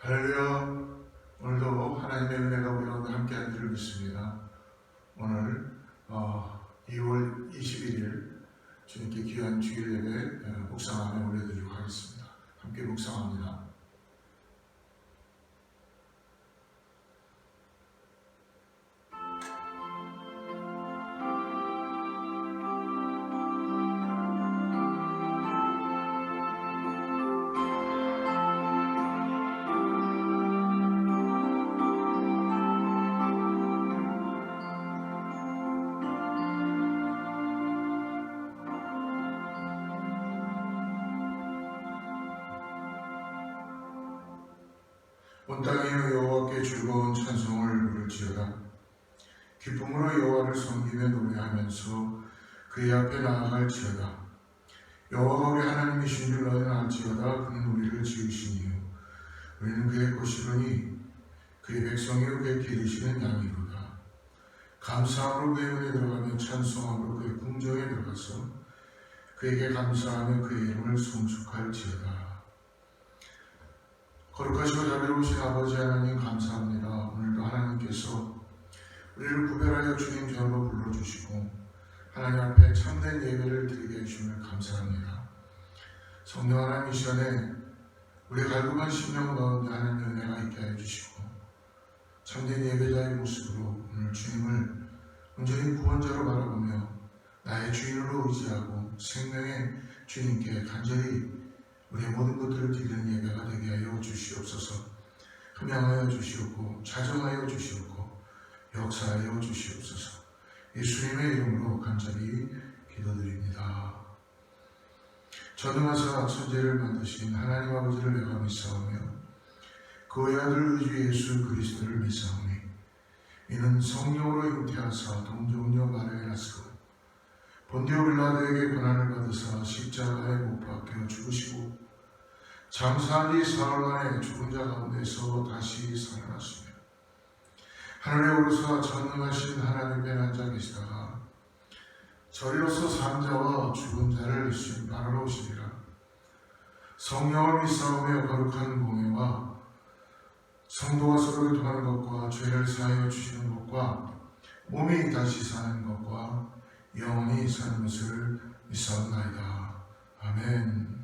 할렐루야. 오늘도 하나님의 은혜가 우리 가운데 함께한 줄을 믿습니다. 오늘 2월 21일 주님께 귀한 주일 예배 묵상함에 올려드리고 하겠습니다. 함께 묵상합니다. 온 땅이여 여호와께 즐거운 찬송을 부를지어다. 기쁨으로 여호와를 섬기며 노래하면서 그의 앞에 나아갈지어다. 여호와가 우리 하나님이신 줄 너희는 알지어다. 그는 우리를 지으시니요 우리는 그의 것이로니 그의 백성이요 그의 기르시는 양이로다. 감사함으로 그의 문에 들어가며 찬송함으로 그의 궁정에 들어가서 그에게 감사하며 그의 이름을 송축할지어다. 거룩하시고 자비로우신 아버지 하나님 감사합니다. 오늘도 하나님께서 우리를 구별하여 주님 전으로 불러주시고 하나님 앞에 참된 예배를 드리게 해주시면 감사합니다. 성령 하나님 이 시간에 우리 갈급한 심령 가운데 하나님의 은혜가 있게 해주시고 참된 예배자의 모습으로 오늘 주님을 온전히 구원자로 바라보며 나의 주인으로 의지하고 생명의 주님께 간절히 우리의 모든 것들을 드리는 예배가 되게 하여 주시옵소서. 흠양하여 주시옵고 자정하여 주시옵고 역사하여 주시옵소서. 예수님의 이름으로 간절히 기도드립니다. 전능하사 천지를 만드신 하나님 아버지를 내가 믿사오며 그의 아들 의주 예수 그리스도를 믿사오니 이는 성령으로 잉태하사 동정녀 마리아에 나시고 본디오 빌라도에게 고난을 받으사 십자가에 못 박혀 죽으시고 장사한 지 사흘 만에 죽은 자 가운데서 다시 살아나시며 하늘에 오르사 전능하신 하나님의 앉아 계시다가 저리로서 산 자와 죽은 자를 심판하러 오시리라. 성령을 믿사오며 거룩한 공예와 성도와 서로 교통하는 것과 죄를 사하여 주시는 것과 몸이 다시 사는 것과 영원히 사는 것을 믿사옵나이다. 아멘.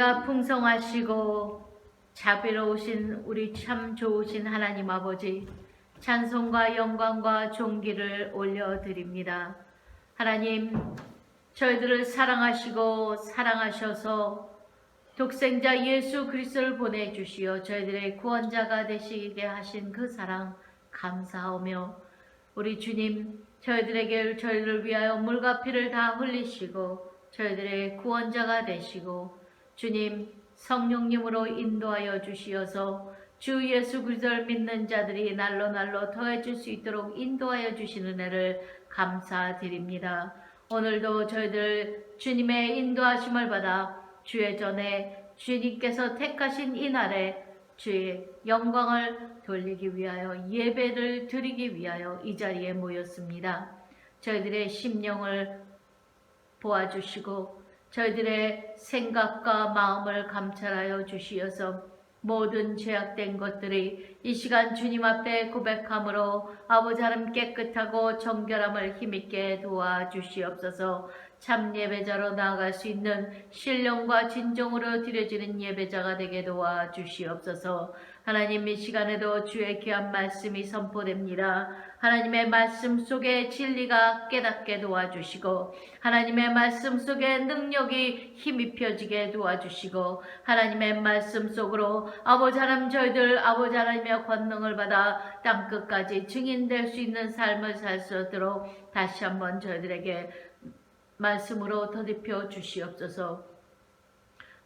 은혜가 풍성하시고 자비로우신 우리 참 좋으신 하나님 아버지, 찬송과 영광과 존귀를 올려드립니다. 하나님, 저희들을 사랑하시고 사랑하셔서 독생자 예수 그리스도를 보내주시어 저희들의 구원자가 되시게 하신 그 사랑 감사하며, 우리 주님, 저희를 위하여 물과 피를 다 흘리시고 저희들의 구원자가 되시고 주님 성령님으로 인도하여 주시어서 주 예수 그리스도를 믿는 자들이 날로 더해질 수 있도록 인도하여 주시는 은혜를 감사드립니다. 오늘도 저희들 주님의 인도하심을 받아 주의 전에 주님께서 택하신 이 날에 주의 영광을 돌리기 위하여, 예배를 드리기 위하여 이 자리에 모였습니다. 저희들의 심령을 보아주시고 저희들의 생각과 마음을 감찰하여 주시어서 모든 죄악된 것들이 이 시간 주님 앞에 고백함으로 아버지 하나님 깨끗하고 정결함을 힘있게 도와주시옵소서. 참 예배자로 나아갈 수 있는 신령과 진정으로 드려지는 예배자가 되게 도와주시옵소서. 하나님, 이 시간에도 주의 귀한 말씀이 선포됩니다. 하나님의 말씀 속에 진리가 깨닫게 도와주시고 하나님의 말씀 속에 능력이 힘입혀지게 도와주시고 하나님의 말씀 속으로 아버지 하나님, 저희들 아버지 하나님의 권능을 받아 땅끝까지 증인될 수 있는 삶을 살 수 있도록 다시 한번 저희들에게 말씀으로 더딥혀 주시옵소서.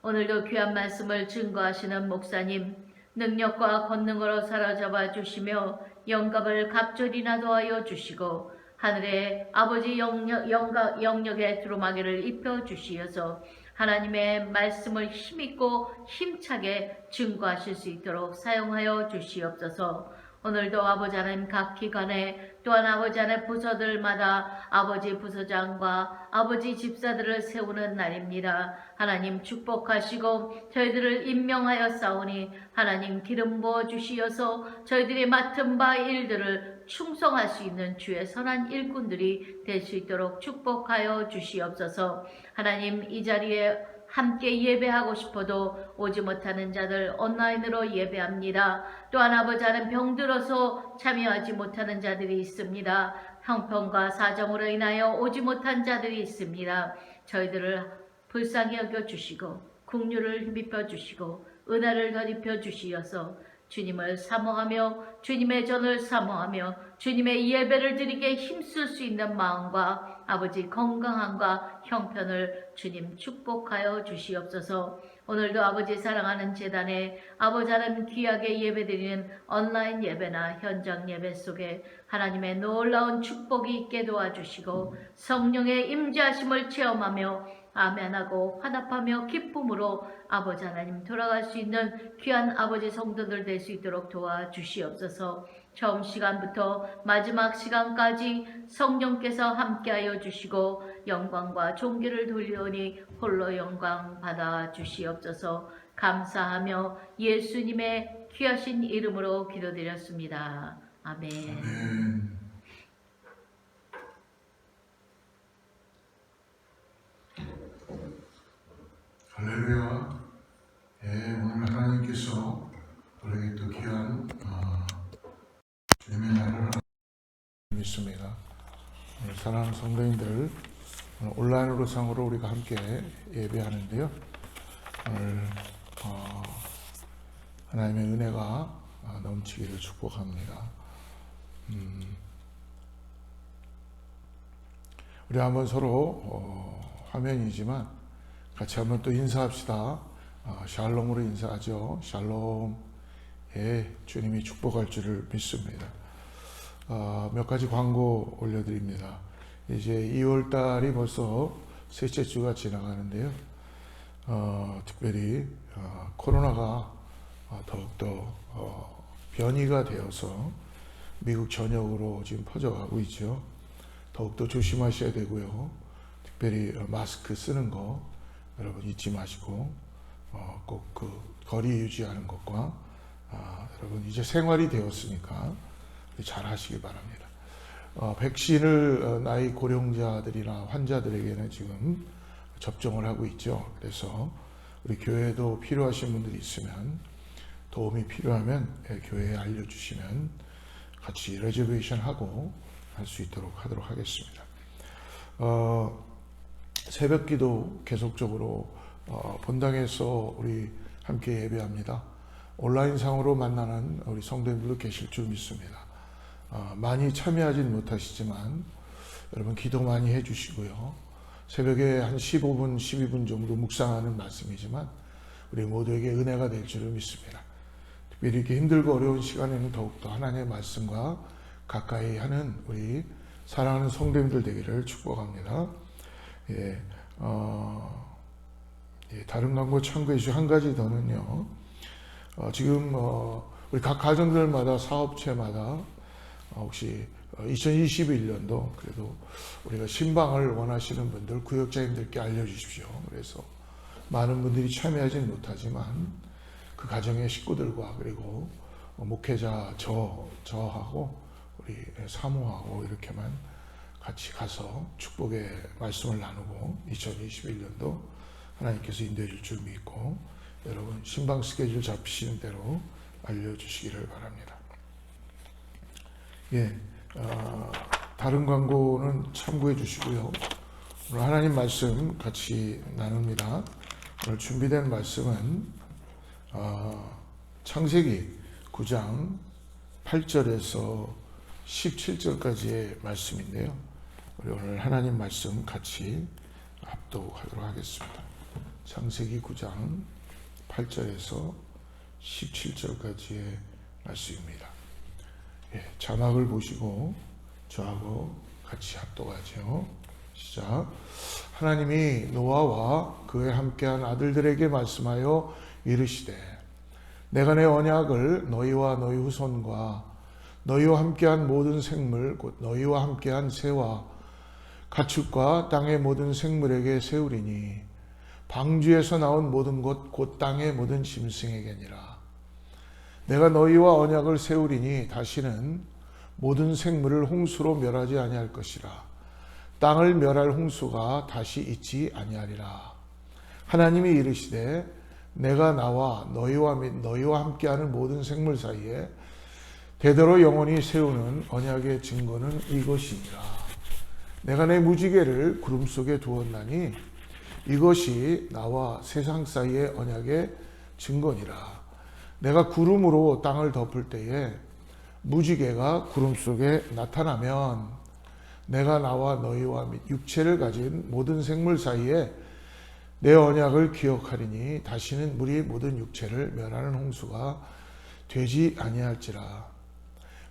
오늘도 귀한 말씀을 증거하시는 목사님, 능력과 권능으로 사로잡아 주시며 영감을 갑절이 나도하여 주시고 하늘의 아버지 영역의 두루마기를 입혀 주시어서 하나님의 말씀을 힘있고 힘차게 증거하실 수 있도록 사용하여 주시옵소서. 오늘도 아버지 하나님 각 기관에 또한 아버지 하나님 부서들마다 아버지 부서장과 아버지 집사들을 세우는 날입니다. 하나님 축복하시고 저희들을 임명하여 싸우니 하나님 기름 부어 주시어서 저희들이 맡은 바 일들을 충성할 수 있는 주의 선한 일꾼들이 될 수 있도록 축복하여 주시옵소서. 하나님, 이 자리에 함께 예배하고 싶어도 오지 못하는 자들 온라인으로 예배합니다. 또한 아버지 하나님 병들어서 참여하지 못하는 자들이 있습니다. 형편과 사정으로 인하여 오지 못한 자들이 있습니다. 저희들을 불쌍히 여겨주시고 긍휼을 힘입혀 주시고 은혜를 더입혀 주시어서 주님을 사모하며 주님의 전을 사모하며 주님의 예배를 드리게 힘쓸 수 있는 마음과 아버지 건강함과 형편을 주님 축복하여 주시옵소서. 오늘도 아버지 사랑하는 제단에 아버지 하나님 귀하게 예배드리는 온라인 예배나 현장 예배 속에 하나님의 놀라운 축복이 있게 도와주시고 성령의 임재하심을 체험하며 아멘하고 화답하며 기쁨으로 아버지 하나님 돌아갈 수 있는 귀한 아버지 성도들 될 수 있도록 도와주시옵소서. 처음 시간부터 마지막 시간까지 성령께서 함께하여 주시고 영광과 존귀를 돌리오니 홀로 영광 받아 주시옵소서. 감사하며 예수님의 귀하신 이름으로 기도드렸습니다. 아멘. 아멘. 할렐루야. 오늘 하나님께서 우리에게 또 귀한 주님의 날을 믿습니다. 사랑하는 성도님들, 온라인으로 상으로 우리가 함께 예배하는데요. 오늘 하나님의 은혜가 넘치기를 축복합니다. 우리 한번 서로 화면이지만 같이 한번 또 인사합시다. 샬롬으로 인사하죠. 샬롬. 주님이 축복할 줄을 믿습니다. 몇 가지 광고 올려드립니다. 이제 2월달이 벌써 셋째 주가 지나가는데요. 특별히 코로나가 더욱더 변이가 되어서 미국 전역으로 지금 퍼져가고 있죠. 더욱더 조심하셔야 되고요. 특별히 마스크 쓰는 거 여러분 잊지 마시고 꼭 그 거리 유지하는 것과 여러분 이제 생활이 되었으니까 잘 하시기 바랍니다. 백신을 나이 고령자들이나 환자들에게는 지금 접종을 하고 있죠. 그래서 우리 교회에도 필요하신 분들이 있으면, 도움이 필요하면 교회에 알려주시면 같이 레저베이션 하고 할 수 있도록 하도록 하겠습니다. 새벽 기도 계속적으로 본당에서 우리 함께 예배합니다. 온라인상으로 만나는 우리 성도님들도 계실 줄 믿습니다. 많이 참여하진 못하시지만 여러분 기도 많이 해주시고요. 새벽에 한 15분, 12분 정도 묵상하는 말씀이지만 우리 모두에게 은혜가 될 줄을 믿습니다. 특별히 이렇게 힘들고 어려운 시간에는 더욱더 하나님의 말씀과 가까이 하는 우리 사랑하는 성도님들 되기를 축복합니다. 다른 광고 참고해 주시고 한 가지 더는요. 지금 우리 각 가정들마다 사업체마다 혹시 2021년도 그래도 우리가 신방을 원하시는 분들 구역장님들께 알려주십시오. 그래서 많은 분들이 참여하지는 못하지만 그 가정의 식구들과 그리고 목회자 저하고 우리 사모하고 이렇게만 같이 가서 축복의 말씀을 나누고 2021년도 하나님께서 인도해 줄 줄 믿고 여러분 신방 스케줄 잡히시는 대로 알려주시기를 바랍니다. 다른 광고는 참고해 주시고요. 오늘 하나님 말씀 같이 나눕니다. 오늘 준비된 말씀은 창세기 9장 8절에서 17절까지의 말씀인데요. 우리 오늘 하나님 말씀 같이 합독하도록 하겠습니다. 창세기 9장 8절에서 17절까지의 말씀입니다. 자막을 보시고 저하고 같이 합독하죠. 시작. 하나님이 노아와 그에 함께한 아들들에게 말씀하여 이르시되 내가 내 언약을 너희와 너희 후손과 너희와 함께한 모든 생물 곧 너희와 함께한 새와 가축과 땅의 모든 생물에게 세우리니 방주에서 나온 모든 것 곧 땅의 모든 짐승에게니라. 내가 너희와 언약을 세우리니 다시는 모든 생물을 홍수로 멸하지 아니할 것이라. 땅을 멸할 홍수가 다시 있지 아니하리라. 하나님이 이르시되 내가 나와 너희와 및 너희와 함께하는 모든 생물 사이에 대대로 영원히 세우는 언약의 증거는 이것이니라. 내가 내 무지개를 구름 속에 두었나니 이것이 나와 세상 사이의 언약의 증거니라. 내가 구름으로 땅을 덮을 때에 무지개가 구름 속에 나타나면 내가 나와 너희와 및 육체를 가진 모든 생물 사이에 내 언약을 기억하리니 다시는 물이 모든 육체를 멸하는 홍수가 되지 아니할지라.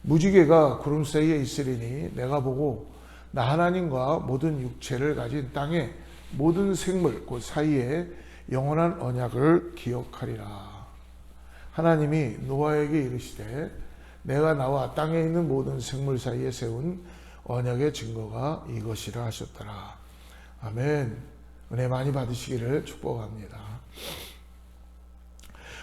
무지개가 구름 사이에 있으리니 내가 보고 나 하나님과 모든 육체를 가진 땅의 모든 생물 곧 사이에 영원한 언약을 기억하리라. 하나님이 노아에게 이르시되 내가 나와 땅에 있는 모든 생물 사이에 세운 언약의 증거가 이것이라 하셨더라. 아멘. 은혜 많이 받으시기를 축복합니다.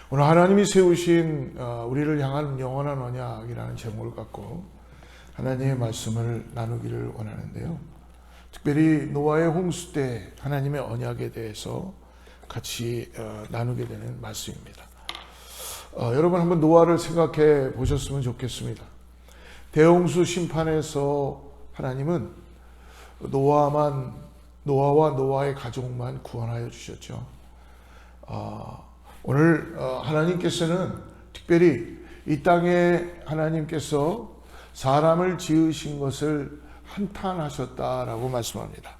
오늘 하나님이 세우신 우리를 향한 영원한 언약이라는 제목을 갖고 하나님의 말씀을 나누기를 원하는데요. 특별히 노아의 홍수 때 하나님의 언약에 대해서 같이 나누게 되는 말씀입니다. 여러분 한번 노아를 생각해 보셨으면 좋겠습니다. 대홍수 심판에서 하나님은 노아와 노아의 가족만 구원하여 주셨죠. 오늘 하나님께서는 특별히 이 땅에 하나님께서 사람을 지으신 것을 한탄하셨다라고 말씀합니다.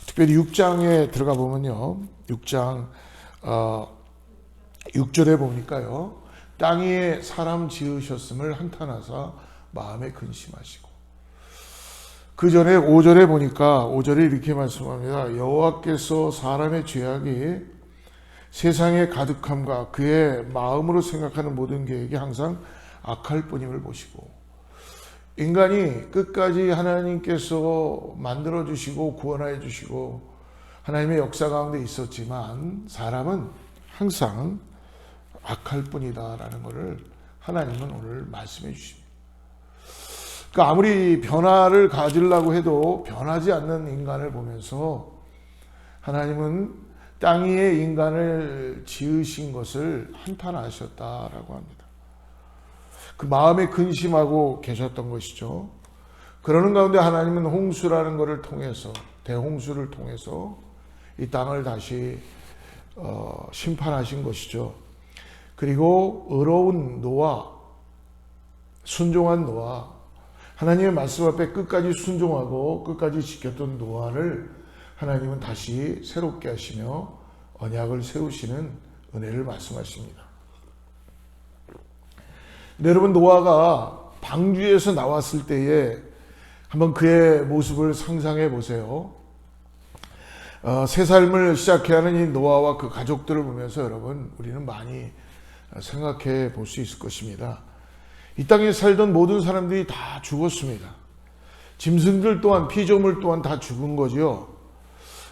특별히 6장에 들어가 보면요. 6장 6절에 보니까요. 땅 위에 사람 지으셨음을 한탄하사 마음에 근심하시고, 그 전에 5절에 보니까 5절에 이렇게 말씀합니다. 여호와께서 사람의 죄악이 세상의 가득함과 그의 마음으로 생각하는 모든 계획이 항상 악할 뿐임을 보시고, 인간이 끝까지 하나님께서 만들어주시고 구원해 주시고 하나님의 역사 가운데 있었지만 사람은 항상 악할 뿐이다라는 것을 하나님은 오늘 말씀해 주십니다. 그러니까 아무리 변화를 가지려고 해도 변하지 않는 인간을 보면서 하나님은 땅 위에 인간을 지으신 것을 한탄하셨다라고 합니다. 그 마음에 근심하고 계셨던 것이죠. 그러는 가운데 하나님은 홍수라는 것을 통해서, 대홍수를 통해서 이 땅을 다시 심판하신 것이죠. 그리고 의로운 노아, 순종한 노아, 하나님의 말씀 앞에 끝까지 순종하고 끝까지 지켰던 노아를 하나님은 다시 새롭게 하시며 언약을 세우시는 은혜를 말씀하십니다. 근데 여러분, 노아가 방주에서 나왔을 때에 한번 그의 모습을 상상해 보세요. 새 삶을 시작해야 하는 이 노아와 그 가족들을 보면서 여러분, 우리는 많이 생각해 볼 수 있을 것입니다. 이 땅에 살던 모든 사람들이 다 죽었습니다. 짐승들 또한, 피조물 또한 다 죽은 거죠.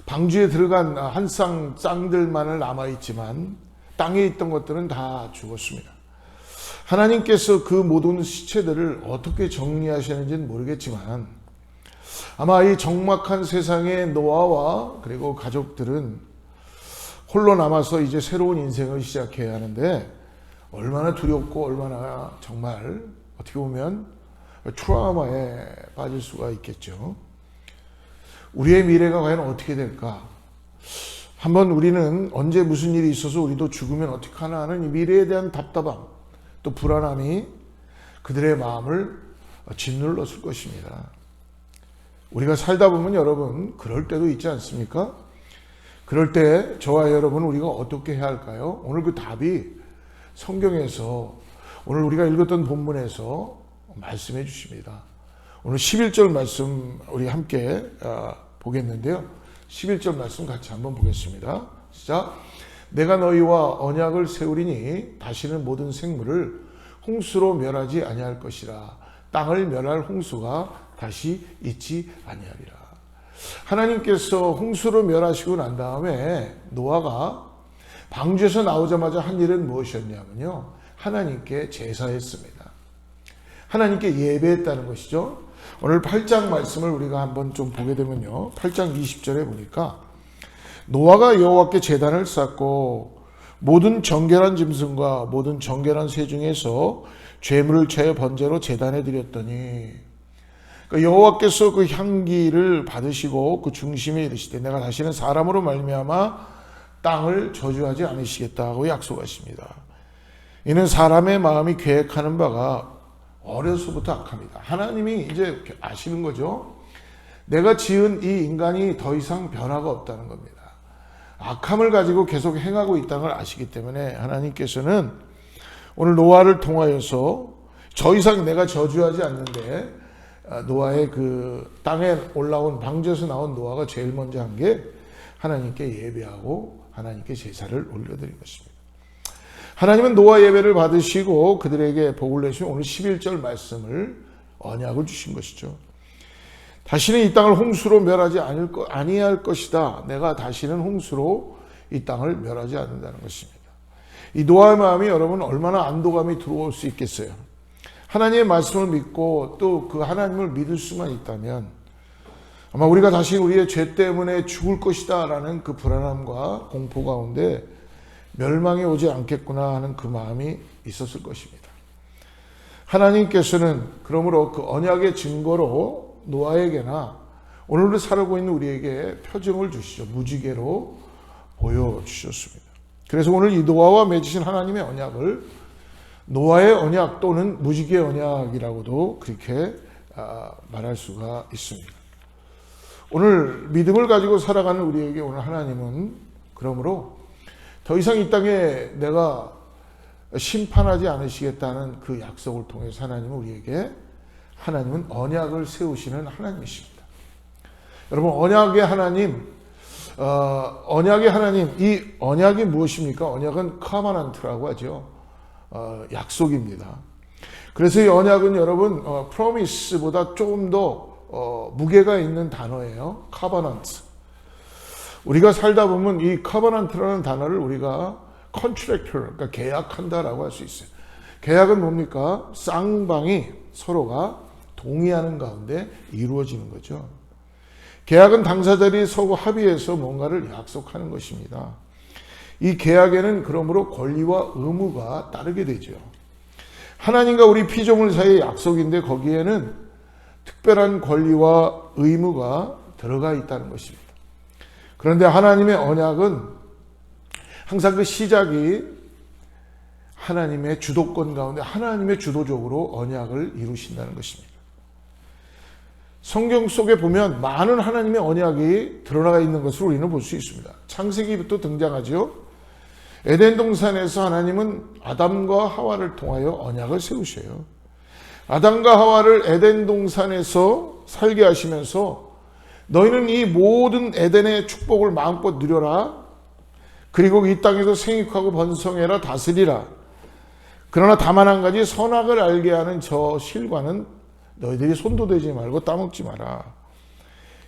방주에 들어간 한 쌍 쌍들만을 남아있지만 땅에 있던 것들은 다 죽었습니다. 하나님께서 그 모든 시체들을 어떻게 정리하시는지는 모르겠지만 아마 이 적막한 세상에 노아와 그리고 가족들은 홀로 남아서 이제 새로운 인생을 시작해야 하는데 얼마나 두렵고 얼마나 정말 어떻게 보면 트라우마에 빠질 수가 있겠죠. 우리의 미래가 과연 어떻게 될까? 한번 우리는 언제 무슨 일이 있어서 우리도 죽으면 어떡하나 하는 이 미래에 대한 답답함, 또 불안함이 그들의 마음을 짓눌렀을 것입니다. 우리가 살다 보면 여러분 그럴 때도 있지 않습니까? 그럴 때 저와 여러분 우리가 어떻게 해야 할까요? 오늘 그 답이 성경에서 오늘 우리가 읽었던 본문에서 말씀해 주십니다. 오늘 11절 말씀 우리 함께 보겠는데요. 11절 말씀 같이 한번 보겠습니다. 시작. 내가 너희와 언약을 세우리니 다시는 모든 생물을 홍수로 멸하지 아니할 것이라. 땅을 멸할 홍수가 다시 있지 아니하리라. 하나님께서 홍수로 멸하시고 난 다음에 노아가 방주에서 나오자마자 한 일은 무엇이었냐면요, 하나님께 제사했습니다. 하나님께 예배했다는 것이죠. 오늘 8장 말씀을 우리가 한번 좀 보게 되면요, 8장 20절에 보니까 노아가 여호와께 제단을 쌓고 모든 정결한 짐승과 모든 정결한 새 중에서 죄물을 채 번제로 제단에 드렸더니, 그러니까 여호와께서 그 향기를 받으시고 그 중심에 이르시되 내가 다시는 사람으로 말미암아 땅을 저주하지 않으시겠다고 약속하십니다. 이는 사람의 마음이 계획하는 바가 어려서부터 악합니다. 하나님이 이제 아시는 거죠. 내가 지은 이 인간이 더 이상 변화가 없다는 겁니다. 악함을 가지고 계속 행하고 있다는 걸 아시기 때문에 하나님께서는 오늘 노아를 통하여서 더 이상 내가 저주하지 않는데, 노아의 그 땅에 올라온 방주에서 나온 노아가 제일 먼저 한 게 하나님께 예배하고 하나님께 제사를 올려드린 것입니다. 하나님은 노아 예배를 받으시고 그들에게 복을 내시고 오늘 11절 말씀을 언약을 주신 것이죠. 다시는 이 땅을 홍수로 멸하지 아니할 것이다. 내가 다시는 홍수로 이 땅을 멸하지 않는다는 것입니다. 이 노아의 마음이 여러분 얼마나 안도감이 들어올 수 있겠어요. 하나님의 말씀을 믿고 또 그 하나님을 믿을 수만 있다면 아마 우리가 다시 우리의 죄 때문에 죽을 것이다 라는 그 불안함과 공포 가운데 멸망이 오지 않겠구나 하는 그 마음이 있었을 것입니다. 하나님께서는 그러므로 그 언약의 증거로 노아에게나 오늘도 살아가고 있는 우리에게 표징을 주시죠. 무지개로 보여주셨습니다. 그래서 오늘 이 노아와 맺으신 하나님의 언약을 노아의 언약 또는 무지개 언약이라고도 그렇게 말할 수가 있습니다. 오늘 믿음을 가지고 살아가는 우리에게 오늘 하나님은 그러므로 더 이상 이 땅에 내가 심판하지 않으시겠다는 그 약속을 통해서 하나님은 우리에게 하나님은 언약을 세우시는 하나님이십니다. 여러분, 언약의 하나님, 이 언약이 무엇입니까? 언약은 커버넌트라고 하죠. 약속입니다. 그래서 이 언약은 여러분 promise보다 조금 더 무게가 있는 단어예요. covenant. 우리가 살다 보면 이 covenant라는 단어를 우리가 contractual, 그러니까 계약한다라고 할 수 있어요. 계약은 뭡니까? 쌍방이 서로가 동의하는 가운데 이루어지는 거죠. 계약은 당사자들이 서로 합의해서 뭔가를 약속하는 것입니다. 이 계약에는 그러므로 권리와 의무가 따르게 되죠. 하나님과 우리 피조물 사이의 약속인데 거기에는 특별한 권리와 의무가 들어가 있다는 것입니다. 그런데 하나님의 언약은 항상 그 시작이 하나님의 주도권 가운데 하나님의 주도적으로 언약을 이루신다는 것입니다. 성경 속에 보면 많은 하나님의 언약이 드러나가 있는 것을 우리는 볼 수 있습니다. 창세기부터 등장하죠. 에덴 동산에서 하나님은 아담과 하와를 통하여 언약을 세우셔요. 아담과 하와를 에덴 동산에서 살게 하시면서 너희는 이 모든 에덴의 축복을 마음껏 누려라. 그리고 이 땅에서 생육하고 번성해라, 다스리라. 그러나 다만 한 가지, 선악을 알게 하는 저 실과는 너희들이 손도 대지 말고 따먹지 마라.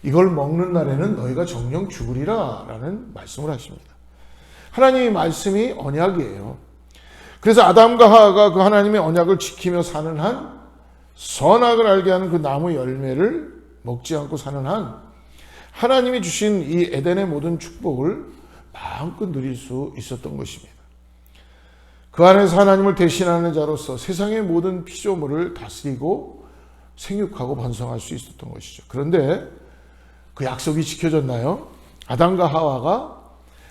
이걸 먹는 날에는 너희가 정령 죽으리라 라는 말씀을 하십니다. 하나님의 말씀이 언약이에요. 그래서 아담과 하와가 그 하나님의 언약을 지키며 사는 한, 선악을 알게 하는 그 나무 열매를 먹지 않고 사는 한, 하나님이 주신 이 에덴의 모든 축복을 마음껏 누릴 수 있었던 것입니다. 그 안에서 하나님을 대신하는 자로서 세상의 모든 피조물을 다스리고 생육하고 번성할 수 있었던 것이죠. 그런데 그 약속이 지켜졌나요? 아담과 하와가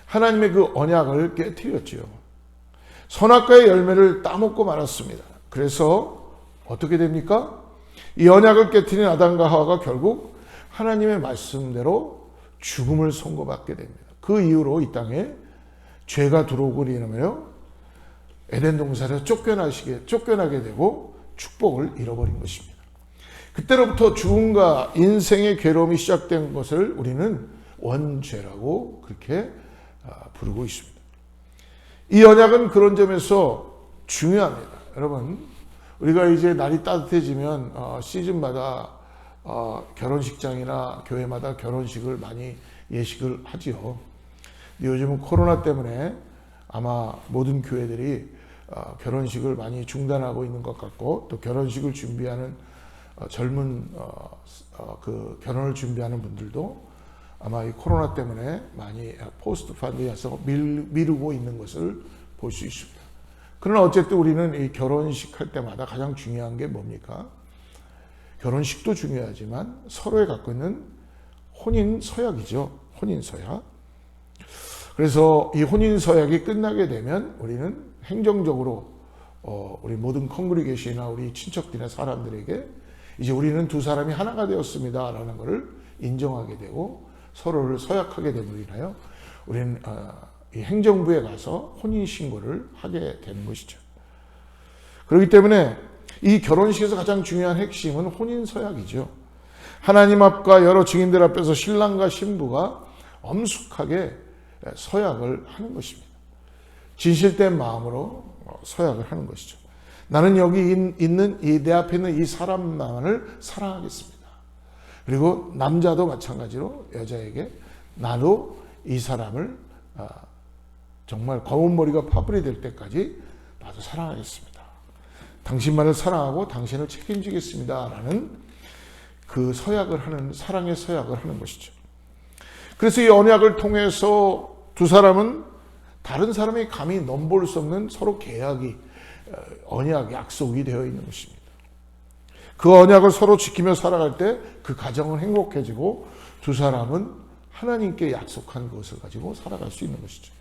하나님의 그 언약을 깨뜨렸지요. 선악과의 열매를 따먹고 말았습니다. 그래서 어떻게 됩니까? 이 언약을 깨뜨린 아담과 하와가 결국 하나님의 말씀대로 죽음을 선고받게 됩니다. 그 이후로 이 땅에 죄가 들어오고 이러면요, 에덴 동산에서 쫓겨나게 되고 축복을 잃어버린 것입니다. 그때로부터 죽음과 인생의 괴로움이 시작된 것을 우리는 원죄라고 그렇게 부르고 있습니다. 이 언약은 그런 점에서 중요합니다. 여러분, 우리가 이제 날이 따뜻해지면 시즌마다 결혼식장이나 교회마다 결혼식을 많이 예식을 하지요. 요즘은 코로나 때문에 아마 모든 교회들이 결혼식을 많이 중단하고 있는 것 같고, 또 결혼식을 준비하는 젊은 그 결혼을 준비하는 분들도 아마 이 코로나 때문에 많이 포스트 펀드에서 미루고 있는 것을 볼 수 있습니다. 그러나 어쨌든 우리는 이 결혼식 할 때마다 가장 중요한 게 뭡니까? 결혼식도 중요하지만 서로에 갖고 있는 혼인 서약이죠. 혼인 서약. 그래서 이 혼인 서약이 끝나게 되면 우리는 행정적으로 우리 모든 컨그리게이션이나 우리 친척들이나 사람들에게 이제 우리는 두 사람이 하나가 되었습니다 라는 것을 인정하게 되고 서로를 서약하게 됨으로 인하여 우리는 이 행정부에 가서 혼인신고를 하게 되는 것이죠. 그렇기 때문에 이 결혼식에서 가장 중요한 핵심은 혼인서약이죠. 하나님 앞과 여러 증인들 앞에서 신랑과 신부가 엄숙하게 서약을 하는 것입니다. 진실된 마음으로 서약을 하는 것이죠. 나는 여기 있는 내 앞에 있는 이 사람만을 사랑하겠습니다. 그리고 남자도 마찬가지로 여자에게 나도 이 사람을 정말 검은 머리가 파뿌리 될 때까지 나도 사랑하겠습니다. 당신만을 사랑하고 당신을 책임지겠습니다. 라는 그 서약을 하는, 사랑의 서약을 하는 것이죠. 그래서 이 언약을 통해서 두 사람은 다른 사람이 감히 넘볼 수 없는 서로 계약이, 언약, 약속이 되어 있는 것입니다. 그 언약을 서로 지키며 살아갈 때 그 가정은 행복해지고 두 사람은 하나님께 약속한 것을 가지고 살아갈 수 있는 것이죠.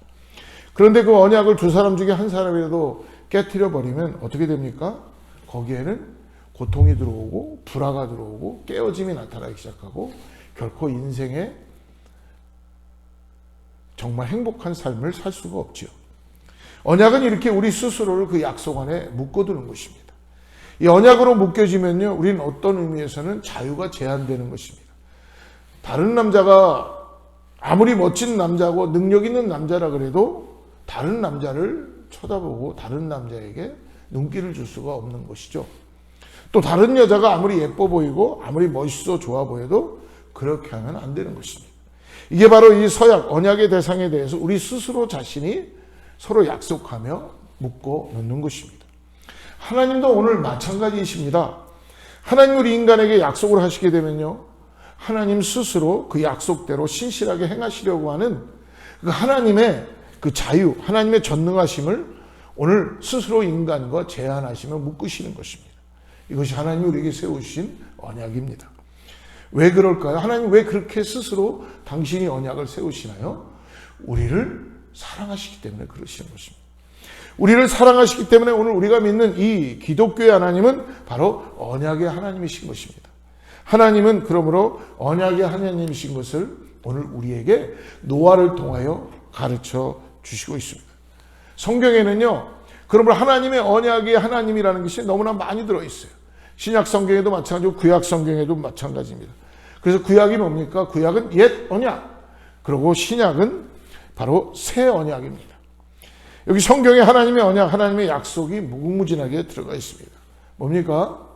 그런데 그 언약을 두 사람 중에 한 사람이라도 깨트려 버리면 어떻게 됩니까? 거기에는 고통이 들어오고 불화가 들어오고 깨어짐이 나타나기 시작하고 결코 인생에 정말 행복한 삶을 살 수가 없지요. 언약은 이렇게 우리 스스로를 그 약속 안에 묶어두는 것입니다. 이 언약으로 묶여지면요, 우리는 어떤 의미에서는 자유가 제한되는 것입니다. 다른 남자가 아무리 멋진 남자고 능력 있는 남자라 그래도 다른 남자를 쳐다보고 다른 남자에게 눈길을 줄 수가 없는 것이죠. 또 다른 여자가 아무리 예뻐 보이고 아무리 멋있어 좋아 보여도 그렇게 하면 안 되는 것입니다. 이게 바로 이 서약, 언약의 대상에 대해서 우리 스스로 자신이 서로 약속하며 묶어 놓는 것입니다. 하나님도 오늘 마찬가지이십니다. 하나님 우리 인간에게 약속을 하시게 되면요, 하나님 스스로 그 약속대로 신실하게 행하시려고 하는 그 하나님의 그 자유, 하나님의 전능하심을 오늘 스스로 인간과 제한하시며 묶으시는 것입니다. 이것이 하나님이 우리에게 세우신 언약입니다. 왜 그럴까요? 하나님 왜 그렇게 스스로 당신이 언약을 세우시나요? 우리를 사랑하시기 때문에 그러시는 것입니다. 우리를 사랑하시기 때문에 오늘 우리가 믿는 이 기독교의 하나님은 바로 언약의 하나님이신 것입니다. 하나님은 그러므로 언약의 하나님이신 것을 오늘 우리에게 노아를 통하여 가르쳐 주시고 있습니다. 성경에는요, 그러므로 하나님의 언약의 하나님이라는 것이 너무나 많이 들어있어요. 신약 성경에도 마찬가지고 구약 성경에도 마찬가지입니다. 그래서 구약이 뭡니까? 구약은 옛 언약, 그리고 신약은 바로 새 언약입니다. 여기 성경에 하나님의 언약, 하나님의 약속이 무궁무진하게 들어가 있습니다. 뭡니까?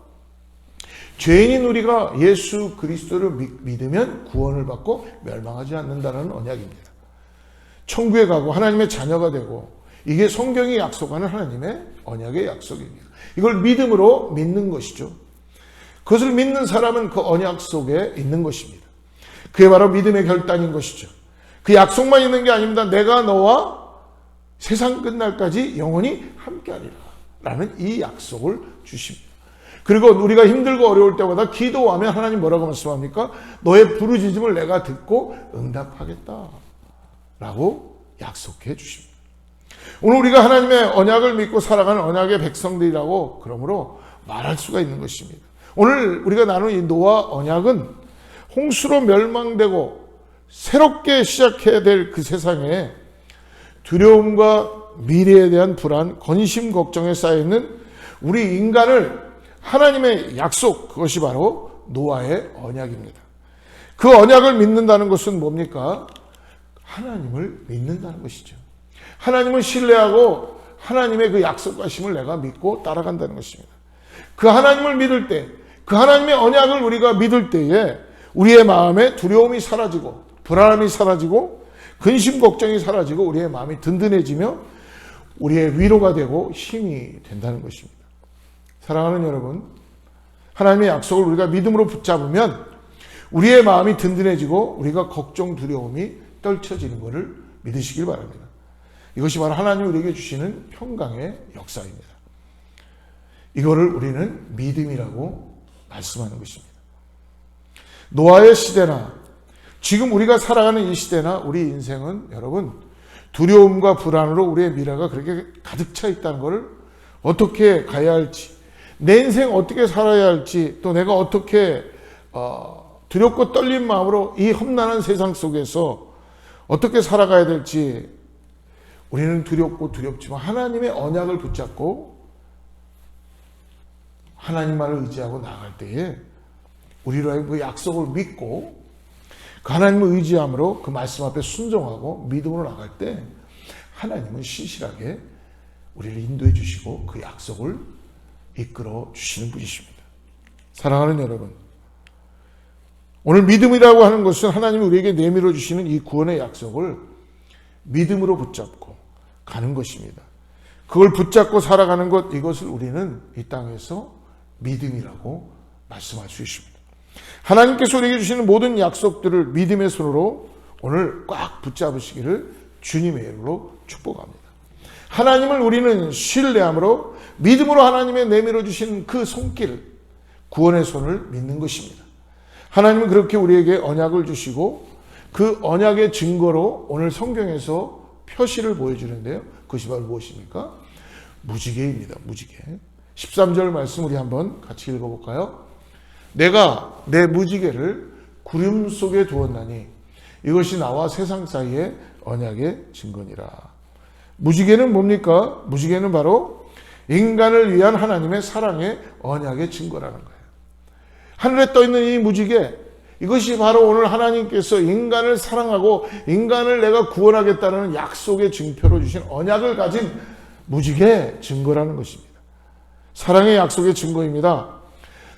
죄인인 우리가 예수 그리스도를 믿으면 구원을 받고 멸망하지 않는다는 언약입니다. 천국에 가고 하나님의 자녀가 되고, 이게 성경이 약속하는 하나님의 언약의 약속입니다. 이걸 믿음으로 믿는 것이죠. 그것을 믿는 사람은 그 언약 속에 있는 것입니다. 그게 바로 믿음의 결단인 것이죠. 그 약속만 있는 게 아닙니다. 내가 너와 세상 끝날까지 영원히 함께하리라 라는 이 약속을 주십니다. 그리고 우리가 힘들고 어려울 때마다 기도하면 하나님 뭐라고 말씀합니까? 너의 부르짖음을 내가 듣고 응답하겠다 라고 약속해 주십니다. 오늘 우리가 하나님의 언약을 믿고 살아가는 언약의 백성들이라고 그러므로 말할 수가 있는 것입니다. 오늘 우리가 나누는 이 노아 언약은 홍수로 멸망되고 새롭게 시작해야 될 그 세상에 두려움과 미래에 대한 불안, 근심, 걱정에 쌓여있는 우리 인간을 하나님의 약속, 그것이 바로 노아의 언약입니다. 그 언약을 믿는다는 것은 뭡니까? 하나님을 믿는다는 것이죠. 하나님을 신뢰하고 하나님의 그 약속하심을 내가 믿고 따라간다는 것입니다. 그 하나님을 믿을 때, 그 하나님의 언약을 우리가 믿을 때에 우리의 마음에 두려움이 사라지고 불안함이 사라지고 근심 걱정이 사라지고 우리의 마음이 든든해지며 우리의 위로가 되고 힘이 된다는 것입니다. 사랑하는 여러분, 하나님의 약속을 우리가 믿음으로 붙잡으면 우리의 마음이 든든해지고 우리가 걱정 두려움이 떨쳐지는 것을 믿으시길 바랍니다. 이것이 바로 하나님이 우리에게 주시는 평강의 역사입니다. 이거를 우리는 믿음이라고 말씀하는 것입니다. 노아의 시대나 지금 우리가 살아가는 이 시대나 우리 인생은 여러분 두려움과 불안으로 우리의 미래가 그렇게 가득 차 있다는 것을 어떻게 가야 할지, 내 인생 어떻게 살아야 할지, 또 내가 어떻게 두렵고 떨린 마음으로 이 험난한 세상 속에서 어떻게 살아가야 될지 우리는 두렵고 두렵지만 하나님의 언약을 붙잡고 하나님만을 의지하고 나아갈 때에 우리로 하여금 그 약속을 믿고 그 하나님을 의지함으로 그 말씀 앞에 순종하고 믿음으로 나갈 때 하나님은 신실하게 우리를 인도해 주시고 그 약속을 이끌어 주시는 분이십니다. 사랑하는 여러분, 오늘 믿음이라고 하는 것은 하나님이 우리에게 내밀어 주시는 이 구원의 약속을 믿음으로 붙잡고 가는 것입니다. 그걸 붙잡고 살아가는 것, 이것을 우리는 이 땅에서 믿음이라고 말씀할 수 있습니다. 하나님께서 우리에게 주시는 모든 약속들을 믿음의 손으로 오늘 꽉 붙잡으시기를 주님의 이름으로 축복합니다. 하나님을 우리는 신뢰함으로 믿음으로 하나님의 내밀어 주신 그 손길, 구원의 손을 믿는 것입니다. 하나님은 그렇게 우리에게 언약을 주시고 그 언약의 증거로 오늘 성경에서 표시를 보여주는데요. 그것이 바로 무엇입니까? 무지개입니다. 무지개. 13절 말씀 우리 한번 같이 읽어볼까요? 내가 내 무지개를 구름 속에 두었나니 이것이 나와 세상 사이의 언약의 증거니라. 무지개는 뭡니까? 무지개는 바로 인간을 위한 하나님의 사랑의 언약의 증거라는 거예요. 하늘에 떠있는 이 무지개, 이것이 바로 오늘 하나님께서 인간을 사랑하고 인간을 내가 구원하겠다는 약속의 증표로 주신 언약을 가진 무지개 증거라는 것입니다. 사랑의 약속의 증거입니다.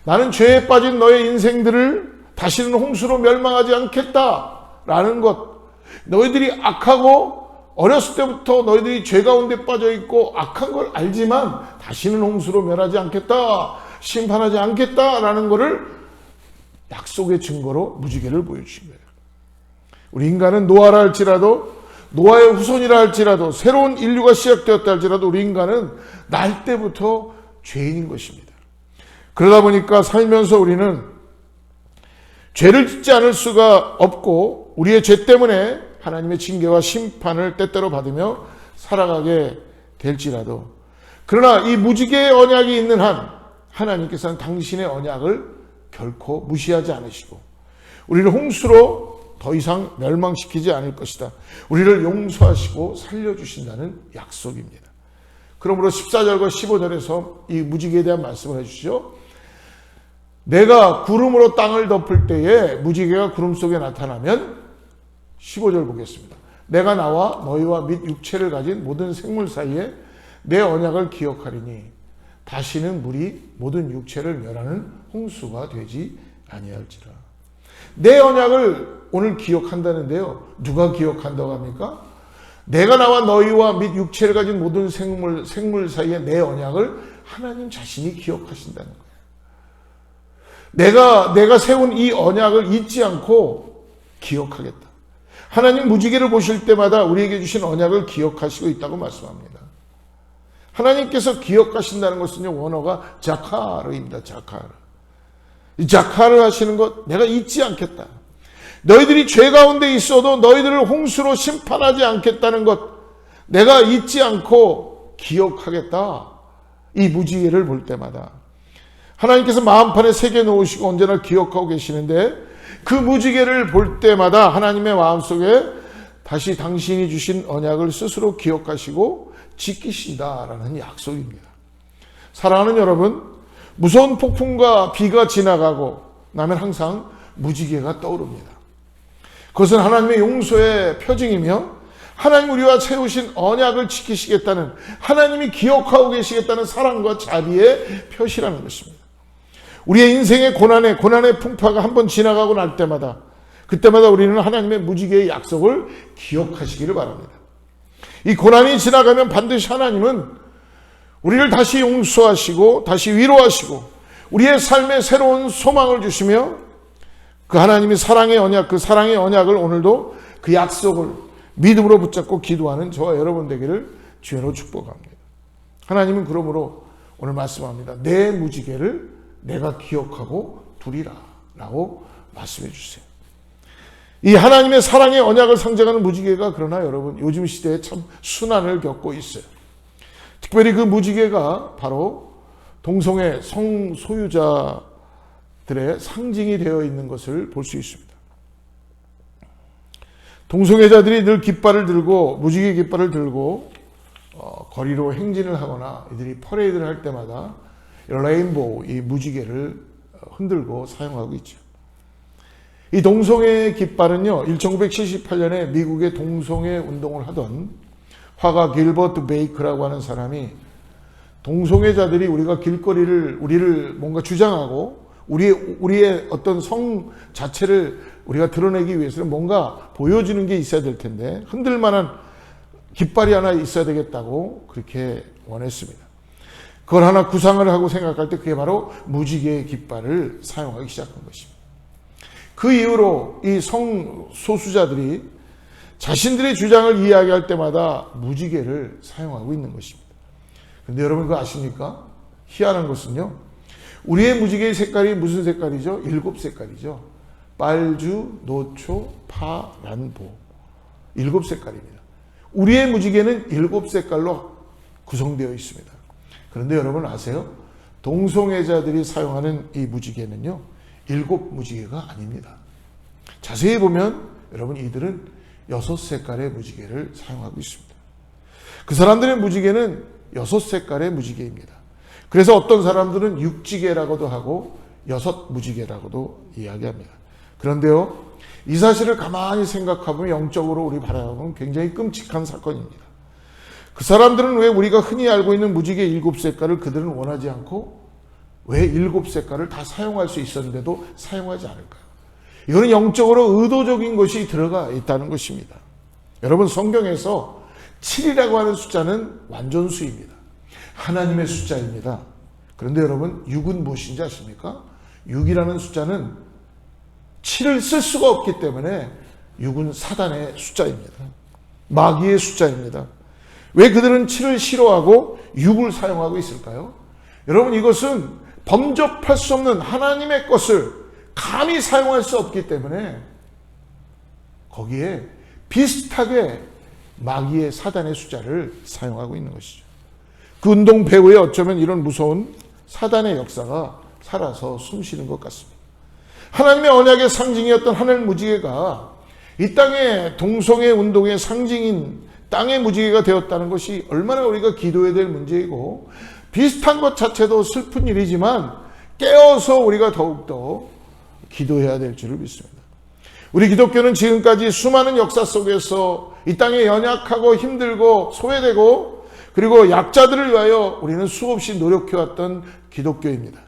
나는 죄에 빠진 너의 인생들을 다시는 홍수로 멸망하지 않겠다라는 것. 너희들이 악하고 어렸을 때부터 너희들이 죄 가운데 빠져 있고 악한 걸 알지만 다시는 홍수로 멸하지 않겠다, 심판하지 않겠다라는 것을 약속의 증거로 무지개를 보여주신 거예요. 우리 인간은 노아라 할지라도, 노아의 후손이라 할지라도, 새로운 인류가 시작되었다 할지라도 우리 인간은 날 때부터 죄인인 것입니다. 그러다 보니까 살면서 우리는 죄를 짓지 않을 수가 없고 우리의 죄 때문에 하나님의 징계와 심판을 때때로 받으며 살아가게 될지라도, 그러나 이 무지개의 언약이 있는 한 하나님께서는 당신의 언약을 결코 무시하지 않으시고 우리를 홍수로 더 이상 멸망시키지 않을 것이다. 우리를 용서하시고 살려주신다는 약속입니다. 그러므로 14절과 15절에서 이 무지개에 대한 말씀을 해주시죠. 내가 구름으로 땅을 덮을 때에 무지개가 구름 속에 나타나면, 15절 보겠습니다. 내가 나와 너희와 및 육체를 가진 모든 생물 사이에 내 언약을 기억하리니 다시는 물이 모든 육체를 멸하는 홍수가 되지 아니할지라. 내 언약을 오늘 기억한다는데요. 누가 기억한다고 합니까? 내가 나와 너희와 및 육체를 가진 모든 생물 사이에 내 언약을 하나님 자신이 기억하신다는 거예요. 내가 세운 이 언약을 잊지 않고 기억하겠다. 하나님 무지개를 보실 때마다 우리에게 주신 언약을 기억하시고 있다고 말씀합니다. 하나님께서 기억하신다는 것은요, 원어가 자카르입니다. 자카르. 이 자카르 하시는 것, 내가 잊지 않겠다. 너희들이 죄 가운데 있어도 너희들을 홍수로 심판하지 않겠다는 것, 내가 잊지 않고 기억하겠다. 이 무지개를 볼 때마다 하나님께서 마음판에 새겨 놓으시고 언제나 기억하고 계시는데, 그 무지개를 볼 때마다 하나님의 마음속에 다시 당신이 주신 언약을 스스로 기억하시고 지키신다라는 약속입니다. 사랑하는 여러분, 무서운 폭풍과 비가 지나가고 나면 항상 무지개가 떠오릅니다. 그것은 하나님의 용서의 표징이며 하나님 우리와 세우신 언약을 지키시겠다는, 하나님이 기억하고 계시겠다는 사랑과 자비의 표시라는 것입니다. 우리의 인생의 고난의 풍파가 한번 지나가고 날 때마다, 그때마다 우리는 하나님의 무지개의 약속을 기억하시기를 바랍니다. 이 고난이 지나가면 반드시 하나님은 우리를 다시 용서하시고 다시 위로하시고 우리의 삶에 새로운 소망을 주시며, 그 하나님의 사랑의 언약, 그 사랑의 언약을 오늘도 그 약속을 믿음으로 붙잡고 기도하는 저와 여러분 되기를 주여로 축복합니다. 하나님은 그러므로 오늘 말씀합니다. 내 무지개를 내가 기억하고 두리라 라고 말씀해 주세요. 이 하나님의 사랑의 언약을 상징하는 무지개가, 그러나 여러분 요즘 시대에 참 순환을 겪고 있어요. 특별히 그 무지개가 바로 동성애 성소유자들의 상징이 되어 있는 것을 볼 수 있습니다. 동성애자들이 늘 깃발을 들고, 무지개 깃발을 들고 거리로 행진을 하거나 이들이 퍼레이드를 할 때마다 레인보우, 이 무지개를 흔들고 사용하고 있죠. 이 동성애 깃발은요, 1978년에 미국의 동성애 운동을 하던 화가 길버트 베이크라고 하는 사람이, 동성애자들이 우리가 우리를 뭔가 주장하고 우리의 어떤 성 자체를 우리가 드러내기 위해서는 뭔가 보여주는 게 있어야 될 텐데 흔들만한 깃발이 하나 있어야 되겠다고 그렇게 원했습니다. 그걸 하나 구상을 하고 생각할 때 그게 바로 무지개의 깃발을 사용하기 시작한 것입니다. 그 이후로 이 성소수자들이 자신들의 주장을 이야기할 때마다 무지개를 사용하고 있는 것입니다. 그런데 여러분 그거 아십니까? 희한한 것은요, 우리의 무지개의 색깔이 무슨 색깔이죠? 7색깔이죠. 빨주, 노초, 파, 란보. 7색깔입니다. 우리의 무지개는 7색깔로 구성되어 있습니다. 그런데 여러분 아세요? 동성애자들이 사용하는 이 무지개는요, 7 무지개가 아닙니다. 자세히 보면 여러분 이들은 6색깔의 무지개를 사용하고 있습니다. 그 사람들의 무지개는 6색깔의 무지개입니다. 그래서 어떤 사람들은 6지개라고도 하고 6 무지개라고도 이야기합니다. 그런데요, 이 사실을 가만히 생각하면 영적으로 우리 바라보면 굉장히 끔찍한 사건입니다. 그 사람들은 왜 우리가 흔히 알고 있는 무지개 7색깔을 그들은 원하지 않고 왜 7색깔을 다 사용할 수 있었는데도 사용하지 않을까요? 이거는 영적으로 의도적인 것이 들어가 있다는 것입니다. 여러분 성경에서 7이라고 하는 숫자는 완전수입니다. 하나님의 숫자입니다. 그런데 여러분 6은 무엇인지 아십니까? 6이라는 숫자는 7을 쓸 수가 없기 때문에 6은 사단의 숫자입니다. 마귀의 숫자입니다. 왜 그들은 7을 싫어하고 6을 사용하고 있을까요? 여러분, 이것은 범접할 수 없는 하나님의 것을 감히 사용할 수 없기 때문에 거기에 비슷하게 마귀의 사단의 숫자를 사용하고 있는 것이죠. 그 운동 배후에 어쩌면 이런 무서운 사단의 역사가 살아서 숨쉬는 것 같습니다. 하나님의 언약의 상징이었던 하늘 무지개가 이 땅의 동성애 운동의 상징인 땅의 무지개가 되었다는 것이 얼마나 우리가 기도해야 될 문제이고, 비슷한 것 자체도 슬픈 일이지만 깨어서 우리가 더욱더 기도해야 될 줄을 믿습니다. 우리 기독교는 지금까지 수많은 역사 속에서 이 땅에 연약하고 힘들고 소외되고 그리고 약자들을 위하여 우리는 수없이 노력해왔던 기독교입니다.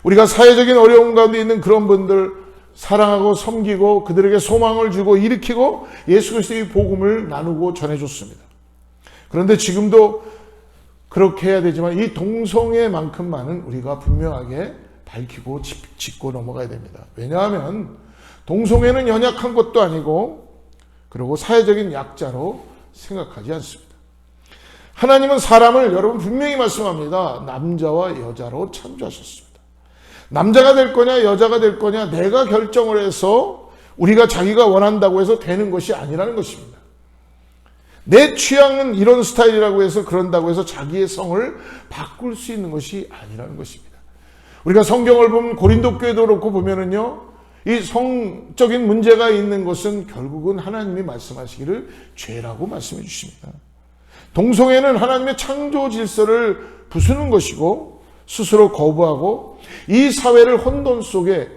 우리가 사회적인 어려움 가운데 있는 그런 분들 사랑하고 섬기고 그들에게 소망을 주고 일으키고 예수 그리스도의 복음을 나누고 전해줬습니다. 그런데 지금도 그렇게 해야 되지만 이 동성애만큼만은 우리가 분명하게 밝히고 짚고 넘어가야 됩니다. 왜냐하면 동성애는 연약한 것도 아니고 그리고 사회적인 약자로 생각하지 않습니다. 하나님은 사람을 여러분 분명히 말씀합니다. 남자와 여자로 창조하셨습니다. 남자가 될 거냐 여자가 될 거냐 내가 결정을 해서 우리가 자기가 원한다고 해서 되는 것이 아니라는 것입니다. 내 취향은 이런 스타일이라고 해서 그런다고 해서 자기의 성을 바꿀 수 있는 것이 아니라는 것입니다. 우리가 성경을 보면 고린도 교회도 그렇고 보면은요, 이 성적인 문제가 있는 것은 결국은 하나님이 말씀하시기를 죄라고 말씀해 주십니다. 동성애는 하나님의 창조 질서를 부수는 것이고 스스로 거부하고 이 사회를 혼돈 속에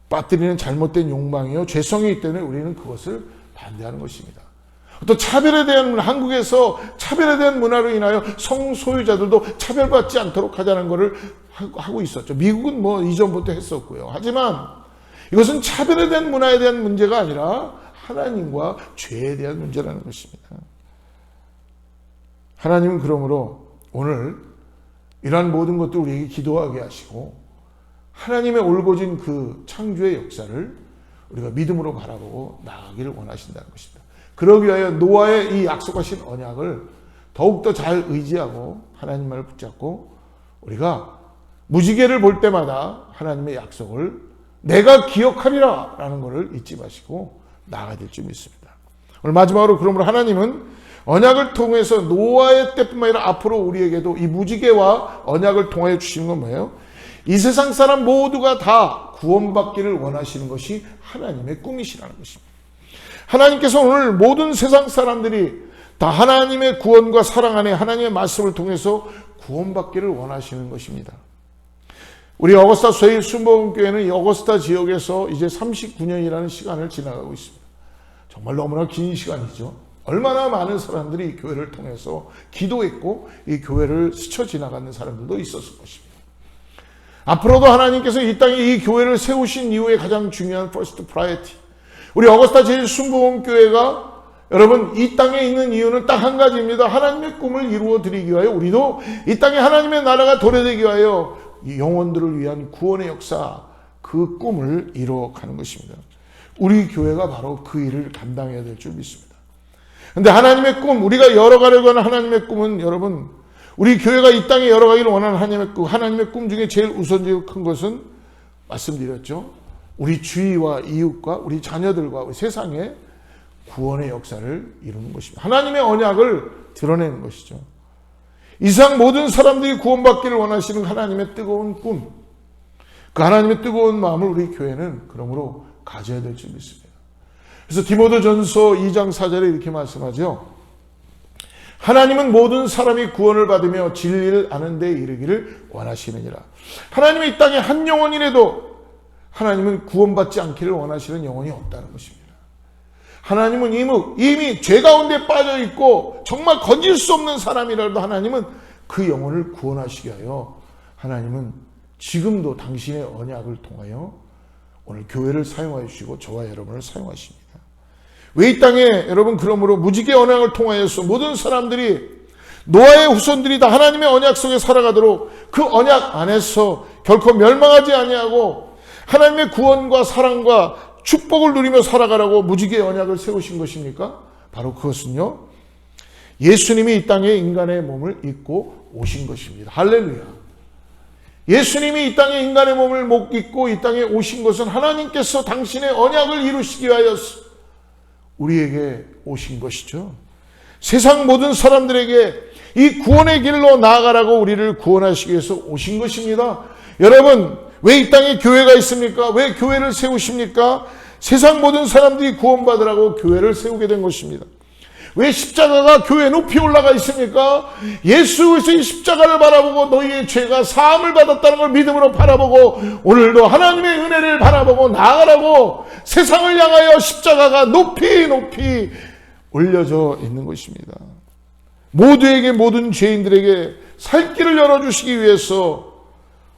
빠뜨리는 잘못된 욕망이요 죄성이기 때문에 우리는 그것을 반대하는 것입니다. 또 차별에 대한 한국에서 차별에 대한 문화로 인하여 성소유자들도 차별받지 않도록 하자는 것을 하고 있었죠. 미국은 뭐 이전부터 했었고요. 하지만 이것은 차별에 대한 문화에 대한 문제가 아니라 하나님과 죄에 대한 문제라는 것입니다. 하나님은 그러므로 오늘 이러한 모든 것들 우리에게 기도하게 하시고 하나님의 올곧은 그 창조의 역사를 우리가 믿음으로 바라보고 나아가기를 원하신다는 것입니다. 그러기 위하여 노아의 이 약속하신 언약을 더욱더 잘 의지하고 하나님 말을 붙잡고 우리가 무지개를 볼 때마다 하나님의 약속을 내가 기억하리라 라는 것을 잊지 마시고 나아가야 될 줄 믿습니다. 오늘 마지막으로 그러므로 하나님은 언약을 통해서 노아의 때뿐만 아니라 앞으로 우리에게도 이 무지개와 언약을 통하여 주시는 건 뭐예요? 이 세상 사람 모두가 다 구원받기를 원하시는 것이 하나님의 꿈이시라는 것입니다. 하나님께서 오늘 모든 세상 사람들이 다 하나님의 구원과 사랑 안에 하나님의 말씀을 통해서 구원받기를 원하시는 것입니다. 우리 어거스타 세일 순복음교회는 이 어거스타 지역에서 이제 39년이라는 시간을 지나가고 있습니다. 정말 너무나 긴 시간이죠. 얼마나 많은 사람들이 이 교회를 통해서 기도했고 이 교회를 스쳐 지나가는 사람들도 있었을 것입니다. 앞으로도 하나님께서 이 땅에 이 교회를 세우신 이후에 가장 중요한 first priority, 우리 어거스타 제일 순복음교회가 여러분 이 땅에 있는 이유는 딱 한 가지입니다. 하나님의 꿈을 이루어 드리기 위하여 우리도 이 땅에 하나님의 나라가 도래되기 위하여 영혼들을 위한 구원의 역사, 그 꿈을 이루어가는 것입니다. 우리 교회가 바로 그 일을 감당해야 될 줄 믿습니다. 그런데 하나님의 꿈, 우리가 열어가려고 하는 하나님의 꿈은 여러분, 우리 교회가 이 땅에 열어가기를 원하는 하나님의 꿈 중에 제일 우선적이고 큰 것은 말씀드렸죠. 우리 주위와 이웃과 우리 자녀들과 우리 세상에 구원의 역사를 이루는 것입니다. 하나님의 언약을 드러내는 것이죠. 이 세상 모든 사람들이 구원받기를 원하시는 하나님의 뜨거운 꿈, 그 하나님의 뜨거운 마음을 우리 교회는 그러므로 가져야 될 줄 믿습니다. 그래서 디모데전서 2장 4절에 이렇게 말씀하죠. 하나님은 모든 사람이 구원을 받으며 진리를 아는 데에 이르기를 원하시느니라. 하나님의 이 땅에 한 영혼이라도 하나님은 구원받지 않기를 원하시는 영혼이 없다는 것입니다. 하나님은 이미 죄 가운데 빠져 있고 정말 건질 수 없는 사람이라도 하나님은 그 영혼을 구원하시게 하여 하나님은 지금도 당신의 언약을 통하여 오늘 교회를 사용하여 주시고 저와 여러분을 사용하십니다. 왜 이 땅에 여러분 그러므로 무지개 언약을 통하여서 모든 사람들이 노아의 후손들이 다 하나님의 언약 속에 살아가도록 그 언약 안에서 결코 멸망하지 아니하고 하나님의 구원과 사랑과 축복을 누리며 살아가라고 무지개의 언약을 세우신 것입니까? 바로 그것은요, 예수님이 이 땅에 인간의 몸을 입고 오신 것입니다. 할렐루야. 예수님이 이 땅에 인간의 몸을 못 입고 이 땅에 오신 것은 하나님께서 당신의 언약을 이루시기 위하여서 우리에게 오신 것이죠. 세상 모든 사람들에게 이 구원의 길로 나아가라고 우리를 구원하시기 위해서 오신 것입니다. 여러분, 왜 이 땅에 교회가 있습니까? 왜 교회를 세우십니까? 세상 모든 사람들이 구원받으라고 교회를 세우게 된 것입니다. 왜 십자가가 교회 높이 올라가 있습니까? 예수 그리스도의 십자가를 바라보고 너희의 죄가 사함을 받았다는 걸 믿음으로 바라보고 오늘도 하나님의 은혜를 바라보고 나아가라고 세상을 향하여 십자가가 높이 높이 올려져 있는 것입니다. 모두에게, 모든 죄인들에게 살 길을 열어주시기 위해서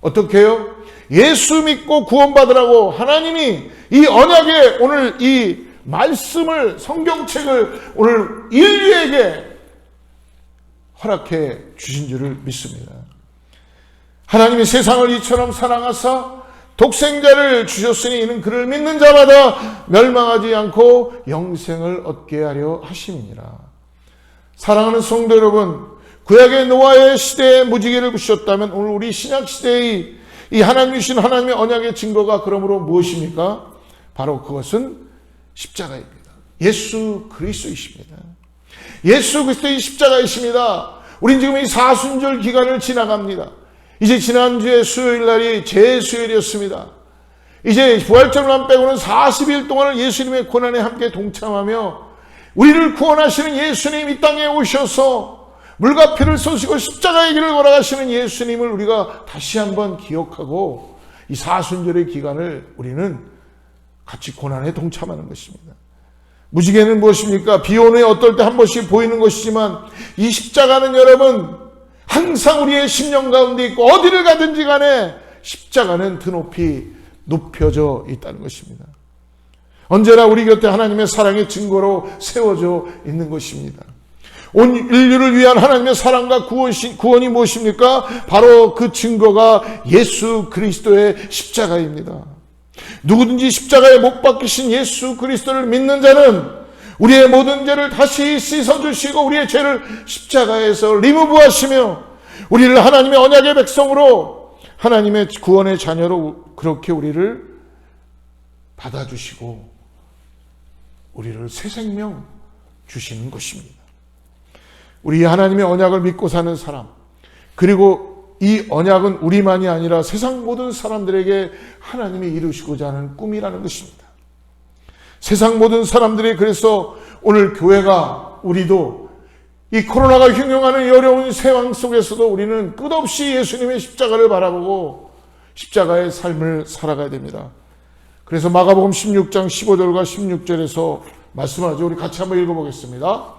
어떻게 해요? 예수 믿고 구원받으라고 하나님이 이 언약에 오늘 이 말씀을, 성경책을 오늘 인류에게 허락해 주신 줄을 믿습니다. 하나님이 세상을 이처럼 사랑하사 독생자를 주셨으니 이는 그를 믿는 자마다 멸망하지 않고 영생을 얻게 하려 하심이니라. 사랑하는 성도 여러분, 구약의 노아의 시대에 무지개를 부셨다면 오늘 우리 신약 시대의 이 하나님 주신 하나님의 언약의 증거가 그러므로 무엇입니까? 바로 그것은 십자가입니다. 예수 그리스도이십니다. 예수 그리스도의 십자가이십니다. 우린 지금 이 사순절 기간을 지나갑니다. 이제 지난주에 수요일 날이 제수요일이었습니다. 이제 부활절만 빼고는 40일 동안을 예수님의 고난에 함께 동참하며 우리를 구원하시는 예수님 이 땅에 오셔서 물과 피를 쏟으시고 십자가의 길을 걸어가시는 예수님을 우리가 다시 한번 기억하고 이 사순절의 기간을 우리는 같이 고난에 동참하는 것입니다. 무지개는 무엇입니까? 비 오는 어떨 때 한 번씩 보이는 것이지만 이 십자가는 여러분 항상 우리의 심령 가운데 있고 어디를 가든지 간에 십자가는 드높이 높여져 있다는 것입니다. 언제나 우리 곁에 하나님의 사랑의 증거로 세워져 있는 것입니다. 온 인류를 위한 하나님의 사랑과 구원이 무엇입니까? 바로 그 증거가 예수 그리스도의 십자가입니다. 누구든지 십자가에 못 박히신 예수 그리스도를 믿는 자는 우리의 모든 죄를 다시 씻어주시고 우리의 죄를 십자가에서 리무브하시며 우리를 하나님의 언약의 백성으로 하나님의 구원의 자녀로 그렇게 우리를 받아주시고 우리를 새 생명 주시는 것입니다. 우리 하나님의 언약을 믿고 사는 사람, 그리고 이 언약은 우리만이 아니라 세상 모든 사람들에게 하나님이 이루시고자 하는 꿈이라는 것입니다. 세상 모든 사람들이 그래서 오늘 교회가 우리도 이 코로나가 흉흉하는 이 어려운 세상 속에서도 우리는 끝없이 예수님의 십자가를 바라보고 십자가의 삶을 살아가야 됩니다. 그래서 마가복음 16장 15절과 16절에서 말씀하죠. 우리 같이 한번 읽어보겠습니다.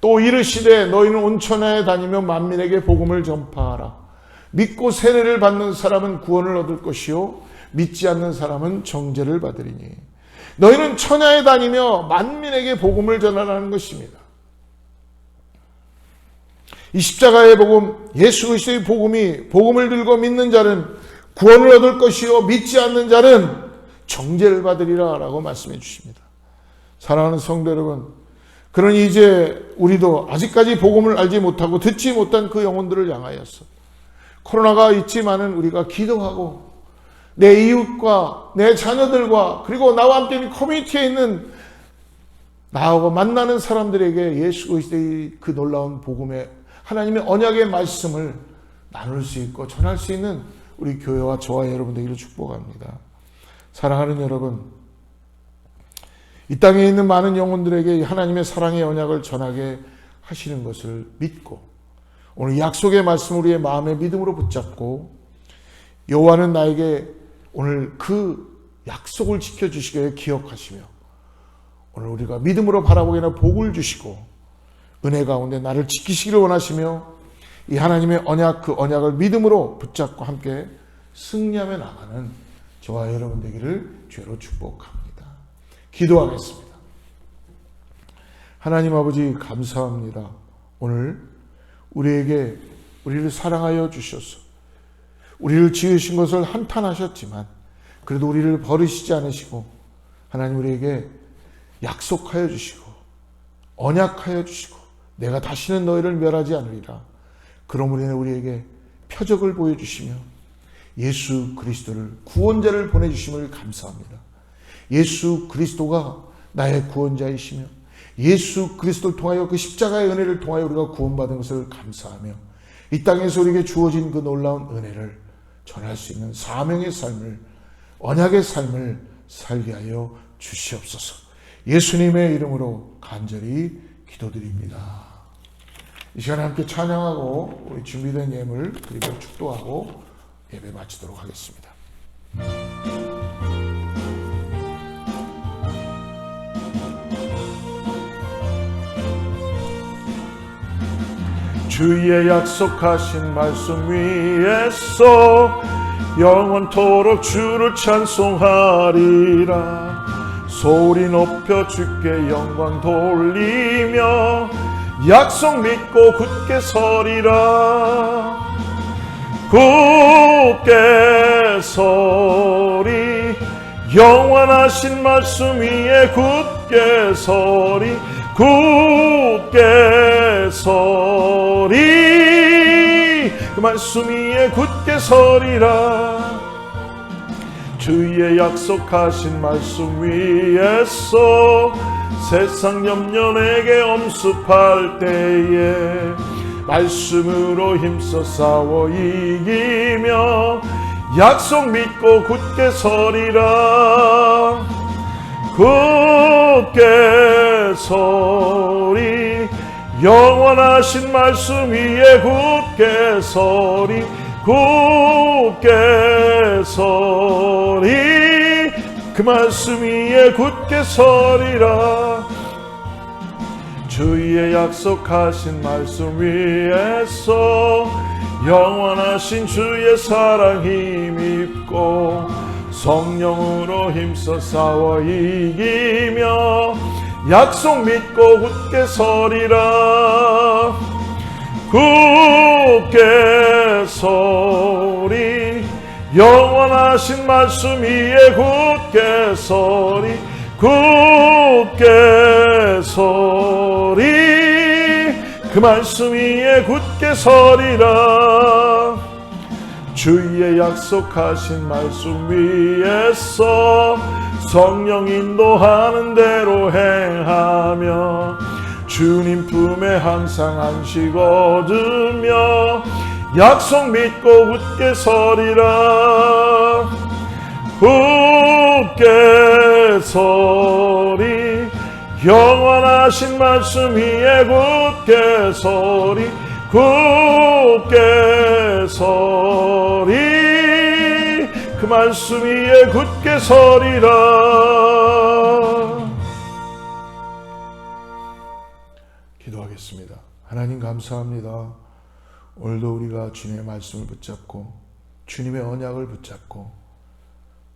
또 이르시되 너희는 온 천하에 다니며 만민에게 복음을 전파하라. 믿고 세례를 받는 사람은 구원을 얻을 것이요 믿지 않는 사람은 정죄를 받으리니 너희는 천하에 다니며 만민에게 복음을 전하라는 것입니다. 이 십자가의 복음, 예수 그리스도의 복음을 들고 믿는 자는 구원을 얻을 것이요 믿지 않는 자는 정죄를 받으리라 라고 말씀해 주십니다. 사랑하는 성도 여러분, 그러니 이제 우리도 아직까지 복음을 알지 못하고 듣지 못한 그 영혼들을 향하여서 코로나가 있지만은 우리가 기도하고 내 이웃과 내 자녀들과 그리고 나와 함께 있는 커뮤니티에 있는 나하고 만나는 사람들에게 예수 그리스도의 그 놀라운 복음의 하나님의 언약의 말씀을 나눌 수 있고 전할 수 있는 우리 교회와 저와 여러분 되기를 축복합니다. 사랑하는 여러분, 이 땅에 있는 많은 영혼들에게 하나님의 사랑의 언약을 전하게 하시는 것을 믿고 오늘 약속의 말씀 우리의 마음의 믿음으로 붙잡고 여호와는 나에게 오늘 그 약속을 지켜주시기를 기억하시며 오늘 우리가 믿음으로 바라보기에는 복을 주시고 은혜 가운데 나를 지키시기를 원하시며 이 하나님의 언약, 그 언약을 믿음으로 붙잡고 함께 승리하며 나가는 저와 여러분 되기를 주로 축복합니다. 기도하겠습니다. 하나님 아버지 감사합니다. 오늘 우리에게 우리를 사랑하여 주셔서 우리를 지으신 것을 한탄하셨지만 그래도 우리를 버리시지 않으시고 하나님 우리에게 약속하여 주시고 언약하여 주시고 내가 다시는 너희를 멸하지 않으리라. 그러므로 인해 우리에게 표적을 보여주시며 예수 그리스도를 구원자를 보내주심을 감사합니다. 예수 그리스도가 나의 구원자이시며 예수 그리스도를 통하여 그 십자가의 은혜를 통하여 우리가 구원받은 것을 감사하며 이 땅에서 우리에게 주어진 그 놀라운 은혜를 전할 수 있는 사명의 삶을, 언약의 삶을 살게 하여 주시옵소서. 예수님의 이름으로 간절히 기도드립니다. 이 시간에 함께 찬양하고 우리 준비된 예물 그리고 축도하고 예배 마치도록 하겠습니다. 주의 약속하신 말씀 위에서 영원토록 주를 찬송하리라. 소리 높여 주께 영광 돌리며 약속 믿고 굳게 서리라. 굳게 서리 영원하신 말씀 위에 굳게 서리 굳게 서리 그 말씀 위에 굳게 서리라. 주의 약속하신 말씀 위에서 세상 염려 내게 엄습할 때에 말씀으로 힘써 싸워 이기며 약속 믿고 굳게 서리라. 굳게 서리 영원하신 말씀 위에 굳게 서리 굳게 서리 그 말씀 위에 굳게 서리라. 주의 약속하신 말씀 위에서 영원하신 주의 사랑 힘입고 성령으로 힘써 싸워 이기며 약속 믿고 굳게 서리라. 굳게 서리 영원하신 말씀 위에 굳게 서리 굳게 서리 그 말씀 위에 굳게 서리라. 주의 약속하신 말씀 위에서 성령 인도하는 대로 행하며 주님 품에 항상 안식 얻으며 약속 믿고 굳게 서리라. 굳게 서리 영원하신 말씀 위에 굳게 서리 굳게 서리 그 말씀 위에 굳게 서리라. 기도하겠습니다. 하나님 감사합니다. 오늘도 우리가 주님의 말씀을 붙잡고 주님의 언약을 붙잡고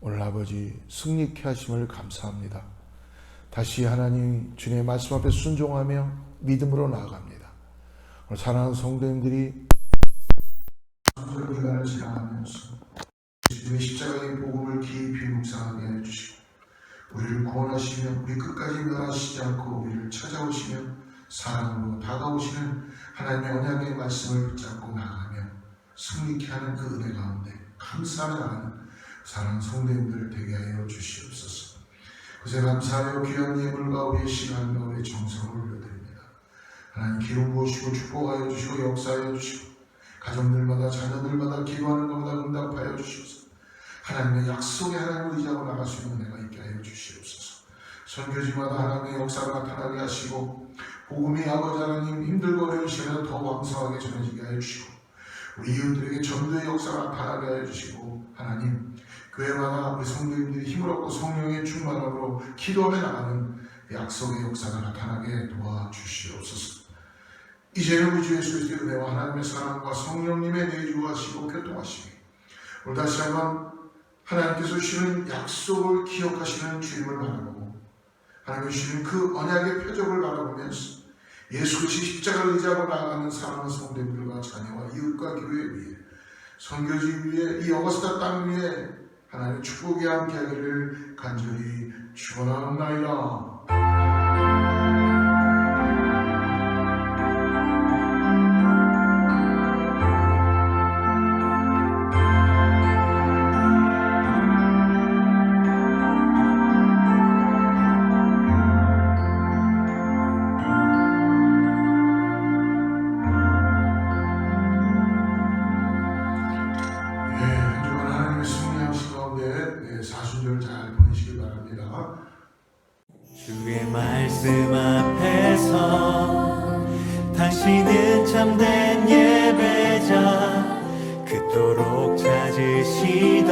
오늘 아버지 승리케 하심을 감사합니다. 다시 하나님 주님의 말씀 앞에 순종하며 믿음으로 나아갑니다. 오늘 사랑하는 성도님들이 기간을 지나가면서 주님의 십자가의 복음을 깊이 묵상하게 해주시고 우리를 구원하시며 우리 끝까지 멸하시지 않고 우리를 찾아오시며 사랑으로 다가오시는 하나님의 언약의 말씀을 붙잡고 나아가며 승리케 하는 그 은혜 가운데 감사하며 나가는 사랑하는 성도님들 되게 하여 주시옵소서. 그새 감사하여 귀한 예물과 우리의 시간과 우리의 정성을 올려드립니다. 하나님 기름 부으시고 축복하여 주시고 역사하여 주시고 가정들마다 자녀들마다 기도하는 것마다 응답하여 주시옵소서. 하나님의 약속에 하나님을 의지하고 나갈 수 있는 은혜가 있게 하여 주시옵소서. 선교지마다 하나님의 역사가 나타나게 하시고 복음이 아버지 하나님 힘들고 어려운 시간에 더 왕성하게 전해지게 하여 주시고 우리 이웃들에게 전도의 역사가 나타나게 하여 주시고 하나님 교회마다 우리 성도님들이 힘을 얻고 성령의 충만함으로 기도하며 나가는 약속의 역사가 나타나게 도와주시옵소서. 이제는 우리 주 예수 그리스도의 은혜와 하나님의 사랑과 성령님의 내주하시고 교통하시기 오늘 다시 한번 하나님께서 주시는 약속을 기억하시는 주님을 바라보고 하나님이 주시는 그 언약의 표적을 바라보면서 예수 그리스도의 십자가를 의지하고 나아가는 사랑하는 성도님들과 자녀와 이웃과 교회 위에 선교지 위에 이 어거스타 땅 위에 하나님의 축복이 함께하기를 간절히 축원하옵나이다. 한 주간 하나님의 승리하신 가운데 사순절 잘 보내시기 바랍니다. 주의 말씀 앞에서 당신은 참된 예배자 그토록 찾으시던